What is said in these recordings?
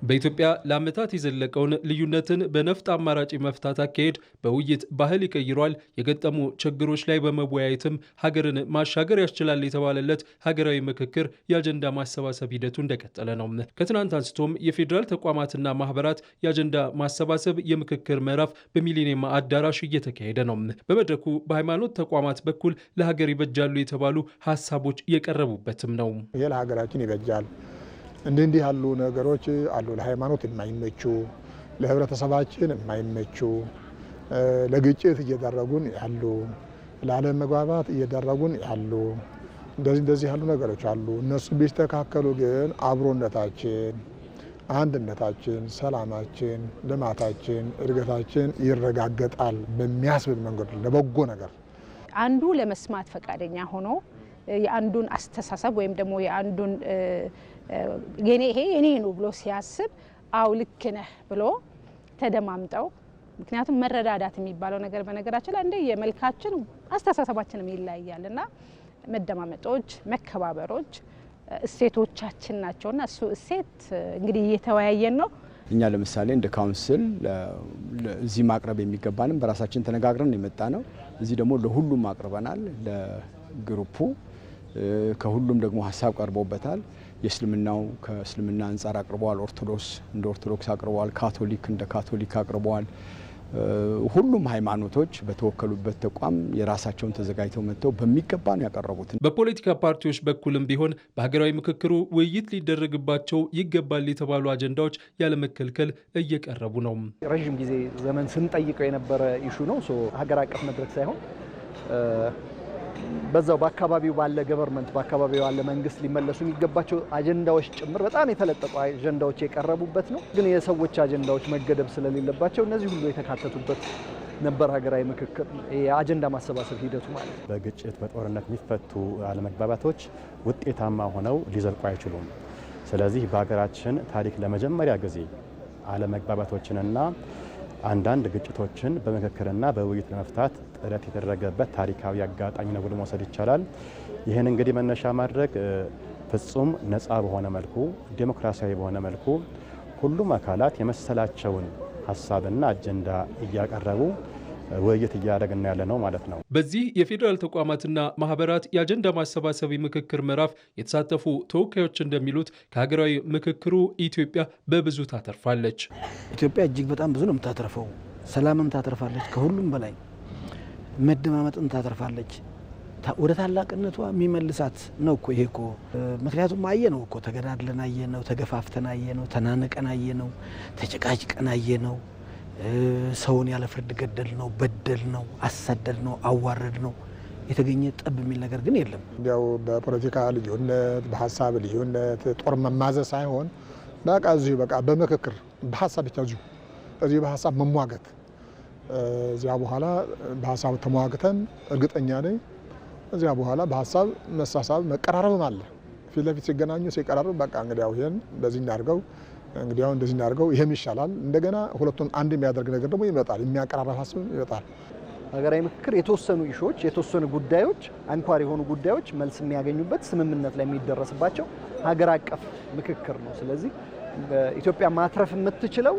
በኢትዮጵያ ለዓመታት የዘለቀውን ልዩነትን በነፍጥ አማራጭ መፍታት አካሄድ በውይይት ባህል ይቀይሯል፣ የገጠሙ ችግሮች ላይ በመወያየትም ሀገርን ማሻገር ያስችላል የተባለለት ሀገራዊ ምክክር የአጀንዳ ማሰባሰብ ሂደቱ እንደቀጠለ ነው። ከትናንት አንስቶም የፌዴራል ተቋማትና ማህበራት የአጀንዳ ማሰባሰብ የምክክር ምዕራፍ በሚሊኒየም አዳራሽ እየተካሄደ ነው። በመድረኩ በሃይማኖት ተቋማት በኩል ለሀገር ይበጃሉ የተባሉ ሀሳቦች የቀረቡበትም ነው። ይሄ ለሀገራችን ይበጃል እንዲህ ያሉ ነገሮች አሉ። ለሃይማኖት የማይመቹ ለህብረተሰባችን የማይመቹ ለግጭት እየዳረጉን ያሉ ለአለመግባባት እየዳረጉን ያሉ እንደዚህ ያሉ ነገሮች አሉ። እነሱ ቢስተካከሉ ግን አብሮነታችን፣ አንድነታችን፣ ሰላማችን፣ ልማታችን፣ እድገታችን ይረጋገጣል በሚያስብል መንገድ ለበጎ ነገር አንዱ ለመስማት ፈቃደኛ ሆኖ የአንዱን አስተሳሰብ ወይም ደግሞ የአንዱን ይሄ የኔ ነው ብሎ ሲያስብ አው ልክ ነህ ብሎ ተደማምጠው ምክንያቱም መረዳዳት የሚባለው ነገር በነገራችን ላይ እንደ የመልካችን አስተሳሰባችንም ይለያያልና መደማመጦች፣ መከባበሮች እሴቶቻችን ናቸውና እሱ እሴት እንግዲህ እየተወያየን ነው። እኛ ለምሳሌ እንደ ካውንስል እዚህ ማቅረብ የሚገባንም በራሳችን ተነጋግረን የመጣ ነው። እዚህ ደግሞ ለሁሉም አቅርበናል። ለግሩፑ ከሁሉም ደግሞ ሀሳብ ቀርቦበታል። የእስልምናው ከእስልምና አንፃር አቅርበዋል፣ ኦርቶዶክስ እንደ ኦርቶዶክስ አቅርበዋል፣ ካቶሊክ እንደ ካቶሊክ አቅርበዋል። ሁሉም ሃይማኖቶች በተወከሉበት ተቋም የራሳቸውን ተዘጋጅተው መጥተው በሚገባ ነው ያቀረቡት። በፖለቲካ ፓርቲዎች በኩልም ቢሆን በሀገራዊ ምክክሩ ውይይት ሊደረግባቸው ይገባል የተባሉ አጀንዳዎች ያለመከልከል እየቀረቡ ነው። ረጅም ጊዜ ዘመን ስንጠይቀው የነበረ ኢሹ ነው። ሀገር አቀፍ መድረክ ሳይሆን በዛው በአካባቢው ባለ ገቨርንመንት በአካባቢው ባለ መንግስት ሊመለሱ የሚገባቸው አጀንዳዎች ጭምር በጣም የተለጠቁ አጀንዳዎች የቀረቡበት ነው። ግን የሰዎች አጀንዳዎች መገደብ ስለሌለባቸው እነዚህ ሁሉ የተካተቱበት ነበር ሀገራዊ ምክክር የአጀንዳ ማሰባሰብ ሂደቱ ማለት ነው። በግጭት በጦርነት የሚፈቱ አለመግባባቶች ውጤታማ ሆነው ሊዘልቁ አይችሉም። ስለዚህ በሀገራችን ታሪክ ለመጀመሪያ ጊዜ አለመግባባቶችንና አንዳንድ ግጭቶችን በምክክርና በውይይት ለመፍታት ጥረት የተደረገበት ታሪካዊ አጋጣሚ ነው ብሎ መውሰድ ይቻላል። ይህን እንግዲህ መነሻ ማድረግ ፍጹም ነፃ በሆነ መልኩ ዴሞክራሲያዊ በሆነ መልኩ ሁሉም አካላት የመሰላቸውን ሀሳብና አጀንዳ እያቀረቡ ውይይት እያደረግን ያለ ነው ማለት ነው። በዚህ የፌዴራል ተቋማትና ማህበራት የአጀንዳ ማሰባሰብ ምክክር ምዕራፍ የተሳተፉ ተወካዮች እንደሚሉት ከሀገራዊ ምክክሩ ኢትዮጵያ በብዙ ታተርፋለች። ኢትዮጵያ እጅግ በጣም ብዙ ነው የምታተርፈው። ሰላምን ታተርፋለች፣ ከሁሉም በላይ መደማመጥን ታተርፋለች። ወደ ታላቅነቷ የሚመልሳት ነው እኮ ይሄ እኮ። ምክንያቱም አየነው እኮ ተገዳድለን አየነው፣ ተገፋፍተን አየነው፣ ተናንቀን አየነው፣ ተጨቃጭቀን አየነው። ሰውን ያለ ፍርድ ገደል ነው፣ በደል ነው፣ አሰደድ ነው፣ አዋረድ ነው። የተገኘ ጠብ የሚል ነገር ግን የለም። እንዲያው በፖለቲካ ልዩነት በሀሳብ ልዩነት ጦር መማዘዝ ሳይሆን በቃ እዚሁ በቃ በምክክር በሀሳብ ብቻ እዚሁ በሀሳብ መሟገት እዚያ በኋላ በሀሳብ ተሟግተን እርግጠኛ ነኝ እዚያ በኋላ በሀሳብ መሳሳብ መቀራረብም አለ። ፊት ለፊት ሲገናኙ ሲቀራረብ በቃ እንግዲያው ይሄን በዚህ እናድርገው እንግዲያው እንደዚህ እናድርገው ይሄም ይሻላል። እንደገና ሁለቱን አንድ የሚያደርግ ነገር ደግሞ ይመጣል፣ የሚያቀራረብ ሀሳብ ይመጣል። ሀገራዊ ምክክር የተወሰኑ ኢሹዎች የተወሰኑ ጉዳዮች አንኳር የሆኑ ጉዳዮች መልስ የሚያገኙበት ስምምነት ላይ የሚደረስባቸው ሀገር አቀፍ ምክክር ነው። ስለዚህ ኢትዮጵያ ማትረፍ የምትችለው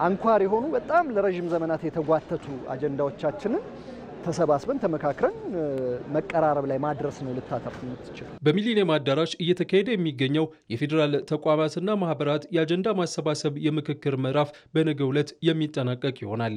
አንኳር የሆኑ በጣም ለረጅም ዘመናት የተጓተቱ አጀንዳዎቻችንን ተሰባስበን ተመካክረን መቀራረብ ላይ ማድረስ ነው ልታተርፍ የምትችለው። በሚሊኒየም አዳራሽ እየተካሄደ የሚገኘው የፌዴራል ተቋማትና ማህበራት የአጀንዳ ማሰባሰብ የምክክር ምዕራፍ በነገው ዕለት የሚጠናቀቅ ይሆናል።